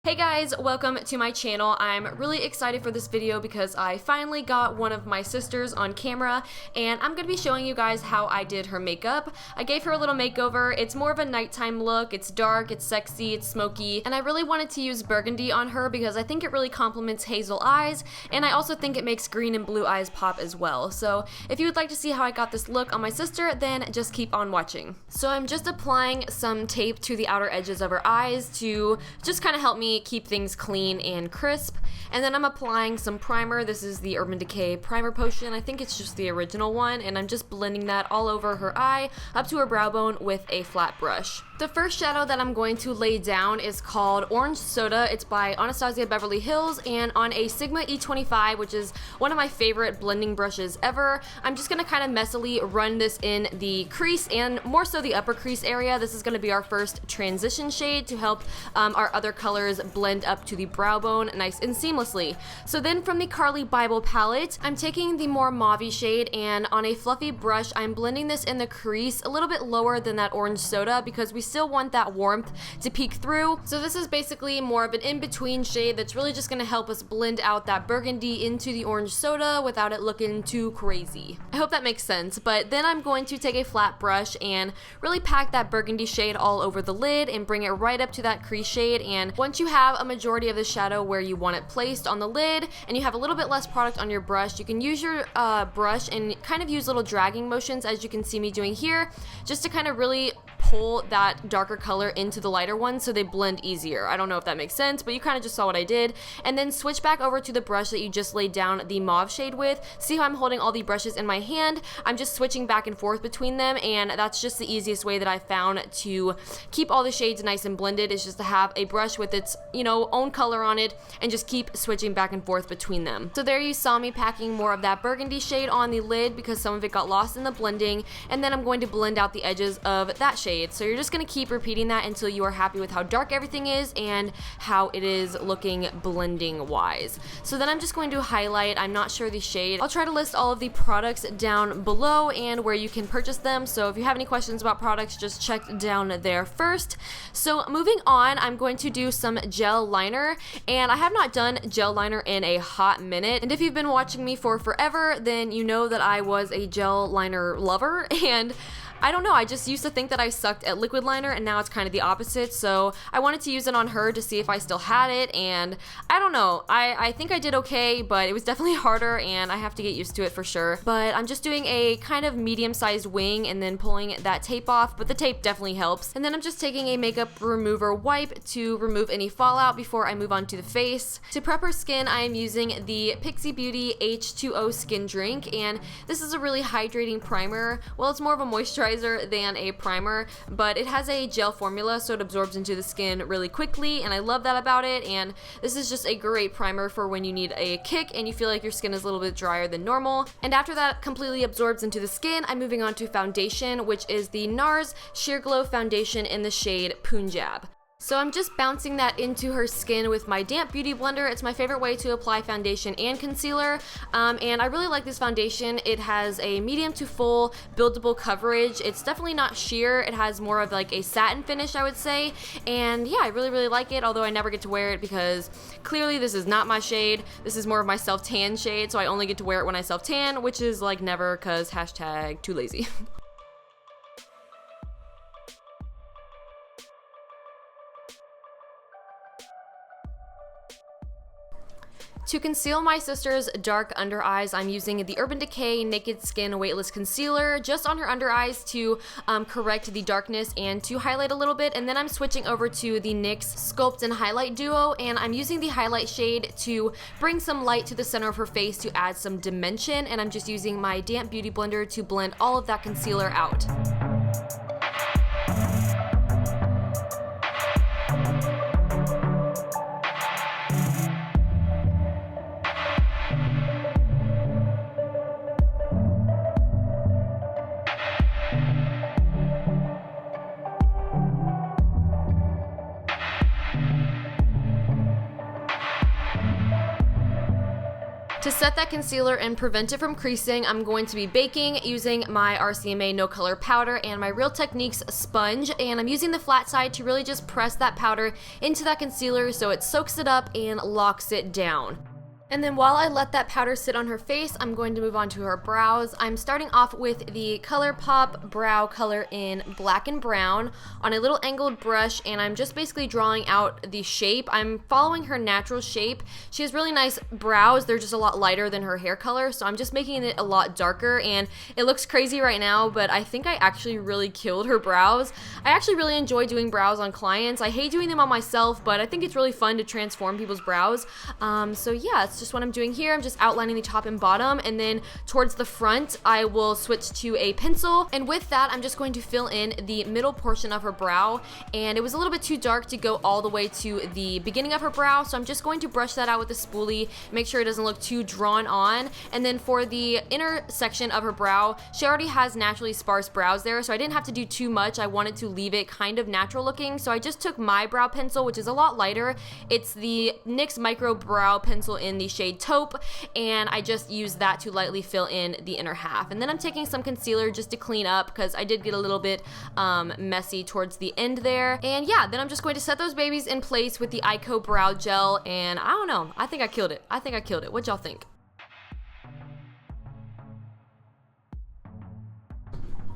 Hey guys, welcome to my channel. I'm really excited for this video because I finally got one of my sisters on camera and I'm going to be showing you guys how I did her makeup. I gave her a little makeover. It's more of a nighttime look. It's dark, it's sexy, it's smoky, and I really wanted to use Burgundy on her because I think it really complements hazel eyes, and I also think it makes green and blue eyes pop as well. So if you would like to see how I got this look on my sister, then just keep on watching. So I'm just applying some tape to the outer edges of her eyes to just kind of help me keep things clean and crisp, and then I'm applying some primer. This is the Urban Decay primer potion. I think it's just the original one, and I'm just blending that all over her eye up to her brow bone with a flat brush. The first shadow that I'm going to lay down is called Orange Soda. It's by Anastasia Beverly Hills and on a Sigma E25, which is one of my favorite blending brushes ever. I'm just gonna kind of messily run this in the crease and more so the upper crease area. This is gonna be our first transition shade to help our other colors blend up to the brow bone nice and seamlessly. So then from the Carly Bible palette, I'm taking the more mauve shade, and on a fluffy brush, I'm blending this in the crease a little bit lower than that Orange Soda because we still want that warmth to peek through. So this is basically more of an in-between shade that's really just gonna help us blend out that burgundy into the Orange Soda without it looking too crazy. I hope that makes sense. But then I'm going to take a flat brush and really pack that burgundy shade all over the lid and bring it right up to that crease shade. And once you have a majority of the shadow where you want it placed on the lid and you have a little bit less product on your brush, you can use your brush and kind of use little dragging motions, as you can see me doing here, just to kind of really pull that darker color into the lighter one so they blend easier. I don't know if that makes sense, but you kind of just saw what I did. And then switch back over to the brush that you just laid down the mauve shade with. See how I'm holding all the brushes in my hand? I'm just switching back and forth between them, and that's just the easiest way that I found to keep all the shades nice and blended, is just to have a brush with its, own color on it and just keep switching back and forth between them. So there you saw me packing more of that burgundy shade on the lid because some of it got lost in the blending, and then I'm going to blend out the edges of that shade. So you're just going to keep repeating that until you are happy with how dark everything is and how it is looking blending wise. So then I'm just going to highlight. I'm not sure the shade. I'll try to list all of the products down below and where you can purchase them. So if you have any questions about products, just check down there first. So moving on, I'm going to do some gel liner, and I have not done gel liner in a hot minute. And if you've been watching me for forever, then you know that I was a gel liner lover, and I don't know, I just used to think that I sucked at liquid liner, and now it's kind of the opposite. So I wanted to use it on her to see if I still had it, and I don't know, I think I did okay, but it was definitely harder and I have to get used to it for sure. But I'm just doing a kind of medium-sized wing and then pulling that tape off, but the tape definitely helps. And then I'm just taking a makeup remover wipe to remove any fallout before I move on to the face. To prep her skin, I am using the Pixie Beauty H2O Skin Drink, and this is a really hydrating primer. Well, it's more of a moisturizer than a primer, but it has a gel formula, so it absorbs into the skin really quickly, and I love that about it. And this is just a great primer for when you need a kick and you feel like your skin is a little bit drier than normal. And after that completely absorbs into the skin, I'm moving on to foundation, which is the NARS Sheer Glow Foundation in the shade Punjab. So I'm just bouncing that into her skin with my damp beauty blender. It's my favorite way to apply foundation and concealer, and I really like this foundation. It has a medium to full buildable coverage. It's definitely not sheer. It has more of like a satin finish, I would say, and yeah, I really like it, although I never get to wear it because clearly this is not my shade. This is more of my self-tan shade, so I only get to wear it when I self-tan, which is like never, because hashtag too lazy. To conceal my sister's dark under eyes, I'm using the Urban Decay Naked Skin Weightless Concealer just on her under eyes to correct the darkness and to highlight a little bit. And then I'm switching over to the NYX Sculpt and Highlight Duo, and I'm using the highlight shade to bring some light to the center of her face to add some dimension. And I'm just using my damp beauty blender to blend all of that concealer out. To set that concealer and prevent it from creasing, I'm going to be baking using my RCMA No Color powder and my Real Techniques sponge, and I'm using the flat side to really just press that powder into that concealer so it soaks it up and locks it down. And then while I let that powder sit on her face, I'm going to move on to her brows. I'm starting off with the ColourPop brow color in black and brown on a little angled brush, and I'm just basically drawing out the shape. I'm following her natural shape. She has really nice brows. They're just a lot lighter than her hair color, so I'm just making it a lot darker, and it looks crazy right now, but I think I actually really killed her brows. I actually really enjoy doing brows on clients. I hate doing them on myself, but I think it's really fun to transform people's brows. So yeah, it's just what I'm doing here. I'm just outlining the top and bottom, and then towards the front I will switch to a pencil, and with that I'm just going to fill in the middle portion of her brow, and it was a little bit too dark to go all the way to the beginning of her brow, so I'm just going to brush that out with a spoolie, make sure it doesn't look too drawn on. And then for the inner section of her brow, she already has naturally sparse brows there, so I didn't have to do too much. I wanted to leave it kind of natural looking, so I just took my brow pencil, which is a lot lighter. It's the NYX Micro Brow Pencil in the shade Taupe, and I just used that to lightly fill in the inner half. And then I'm taking some concealer just to clean up because I did get a little bit messy towards the end there. And yeah, then I'm just going to set those babies in place with the Eyeko Brow Gel, and I don't know, I think I killed it. What y'all think?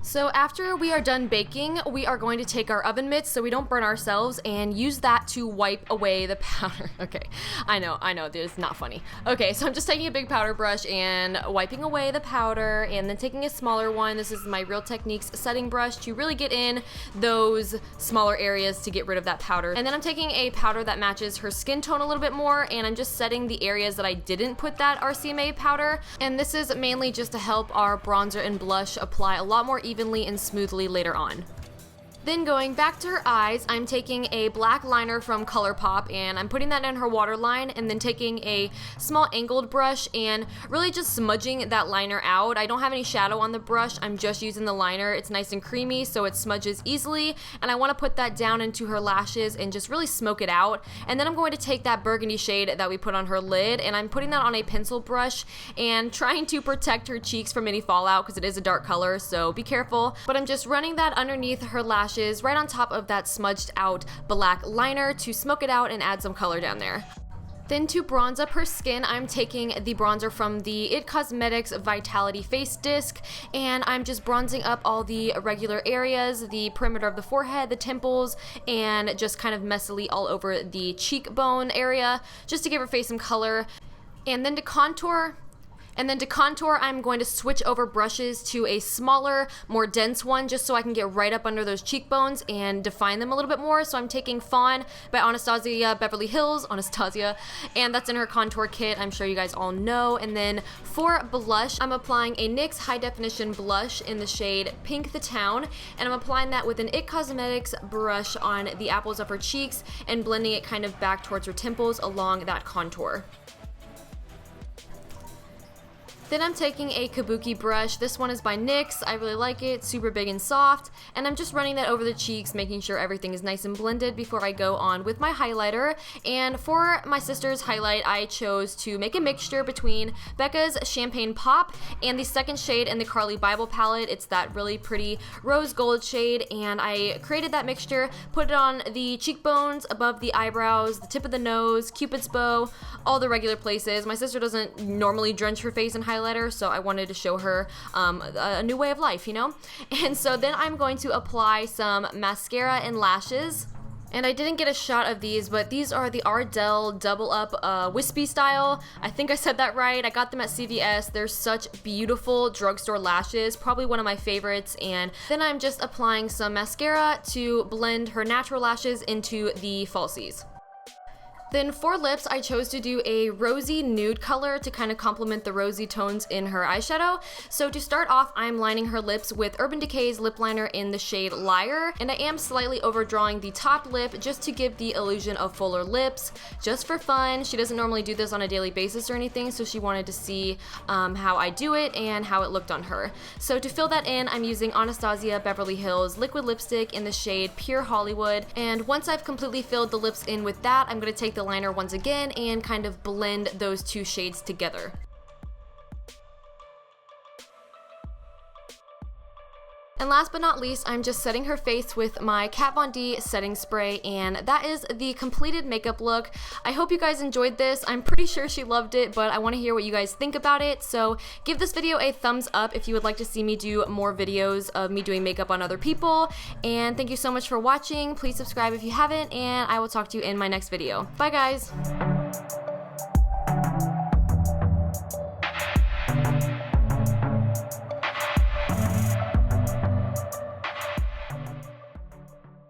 So after we are done baking, we are going to take our oven mitts so we don't burn ourselves and use that to wipe away the powder. Okay, I know, this is not funny. Okay, so I'm just taking a big powder brush and wiping away the powder, and then taking a smaller one. This is my Real Techniques setting brush to really get in those smaller areas to get rid of that powder. And then I'm taking a powder that matches her skin tone a little bit more, and I'm just setting the areas that I didn't put that RCMA powder. And this is mainly just to help our bronzer and blush apply a lot more evenly and smoothly later on. Then going back to her eyes, I'm taking a black liner from ColourPop and I'm putting that in her waterline, and then taking a small angled brush and really just smudging that liner out. I don't have any shadow on the brush, I'm just using the liner. It's nice and creamy so it smudges easily, and I want to put that down into her lashes and just really smoke it out. And then I'm going to take that burgundy shade that we put on her lid, and I'm putting that on a pencil brush and trying to protect her cheeks from any fallout because it is a dark color, so be careful. But I'm just running that underneath her lashes right on top of that smudged out black liner to smoke it out and add some color down there. Then to bronze up her skin, I'm taking the bronzer from the IT Cosmetics Vitality Face Disc, and I'm just bronzing up all the irregular areas, the perimeter of the forehead, the temples, and just kind of messily all over the cheekbone area, just to give her face some color. And then to contour, I'm going to switch over brushes to a smaller, more dense one just so I can get right up under those cheekbones and define them a little bit more. So I'm taking Fawn by Anastasia Beverly Hills, and that's in her contour kit, I'm sure you guys all know. And then for blush, I'm applying a NYX High Definition Blush in the shade Pink the Town, and I'm applying that with an IT Cosmetics brush on the apples of her cheeks and blending it kind of back towards her temples along that contour. Then I'm taking a kabuki brush. This one is by NYX. I really like it, super big and soft, and I'm just running that over the cheeks, making sure everything is nice and blended before I go on with my highlighter. And for my sister's highlight, I chose to make a mixture between Becca's Champagne Pop and the second shade in the Carly Bible palette. It's that really pretty rose gold shade, and I created that mixture, put it on the cheekbones, above the eyebrows, the tip of the nose, Cupid's bow, all the regular places. My sister doesn't normally drench her face in highlighter, so I wanted to show her a new way of life, you know? And so then I'm going to apply some mascara and lashes. And I didn't get a shot of these, but these are the Ardell Double Up Wispy style. I think I said that right. I got them at CVS. They're such beautiful drugstore lashes, probably one of my favorites. And then I'm just applying some mascara to blend her natural lashes into the falsies. Then for lips, I chose to do a rosy nude color to kind of complement the rosy tones in her eyeshadow. So to start off, I'm lining her lips with Urban Decay's lip liner in the shade Liar, and I am slightly overdrawing the top lip just to give the illusion of fuller lips, just for fun. She doesn't normally do this on a daily basis or anything, so she wanted to see how I do it and how it looked on her. So to fill that in, I'm using Anastasia Beverly Hills liquid lipstick in the shade Pure Hollywood, and once I've completely filled the lips in with that, I'm going to take the liner once again and kind of blend those two shades together. And last but not least, I'm just setting her face with my Kat Von D setting spray, and that is the completed makeup look. I hope you guys enjoyed this. I'm pretty sure she loved it, but I want to hear what you guys think about it. So give this video a thumbs up if you would like to see me do more videos of me doing makeup on other people. And thank you so much for watching. Please subscribe if you haven't, and I will talk to you in my next video. Bye guys!